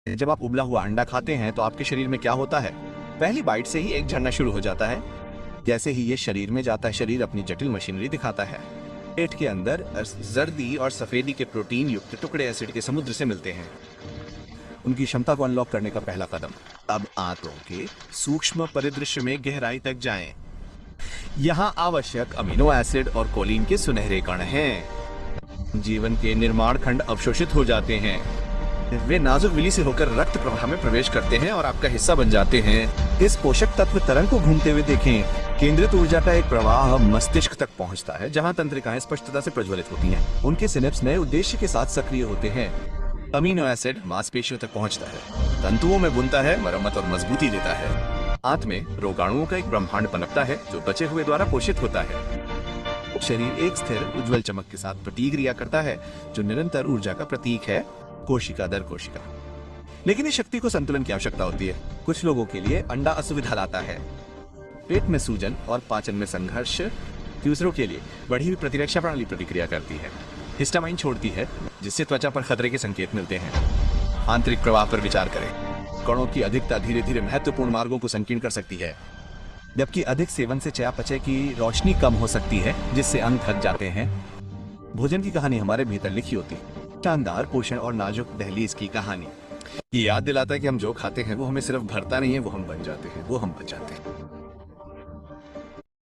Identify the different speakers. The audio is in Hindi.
Speaker 1: जब आप उबला हुआ अंडा खाते हैं तो आपके शरीर में क्या होता है? पहली बाइट से ही एक झरना शुरू हो जाता है। जैसे ही ये शरीर में जाता है, शरीर अपनी जटिल मशीनरी दिखाता है। पेट के अंदर जर्दी और सफेदी के प्रोटीन युक्त टुकड़े एसिड के समुद्र से मिलते हैं। उनकी क्षमता को अनलॉक करने का पहला कदम। अब आंतों के सूक्ष्म परिदृश्य में गहराई तक जाएं। यहाँ आवश्यक अमीनो एसिड और कोलिन के सुनहरे कण हैं। जीवन के निर्माण खंड अवशोषित हो जाते हैं। वे नाजुक विली से होकर रक्त प्रवाह में प्रवेश करते हैं और आपका हिस्सा बन जाते हैं। इस पोषक तत्व तरंग को घूमते हुए देखें। केंद्रित ऊर्जा का एक प्रवाह मस्तिष्क तक पहुंचता है, जहां तंत्रिकाएं स्पष्टता से प्रज्वलित होती हैं। उनके सिनेप्स नए उद्देश्य के साथ सक्रिय होते हैं। अमीनो एसिड मांसपेशियों तक पहुंचता है, तंतुओं में बुनता है, मरम्मत और मजबूती देता है। आंत में रोगाणुओं का एक ब्रह्मांड पनपता है जो बचे हुए द्वारा पोषित होता है। शरीर एक स्थिर उज्जवल चमक के साथ प्रतिक्रिया करता है, जो निरंतर ऊर्जा का प्रतीक है, कोशिका दर कोशिका। लेकिन इस शक्ति को संतुलन की आवश्यकता होती है। कुछ लोगों के लिए अंडा असुविधा लाता है, पेट में सूजन और पाचन में संघर्ष। दूसरों के लिए बढ़ी हुई प्रतिरक्षा प्रणाली प्रतिक्रिया करती है, हिस्टामाइन छोड़ती है, जिससे त्वचा पर खतरे के संकेत मिलते हैं। आंतरिक प्रवाह पर विचार करें। कणों की अधिकता धीरे धीरे महत्वपूर्ण मार्गों को संकीर्ण कर सकती है, जबकि अधिक सेवन से चयापचय की रोशनी कम हो सकती है, जिससे अंग थक जाते हैं। भोजन की कहानी हमारे भीतर लिखी होती है, शानदार पोषण और नाजुक दहलीज की कहानी। ये याद दिलाता है कि हम जो खाते हैं वो हमें सिर्फ भरता नहीं है, वो हम बन जाते हैं, वो हम बच जाते हैं।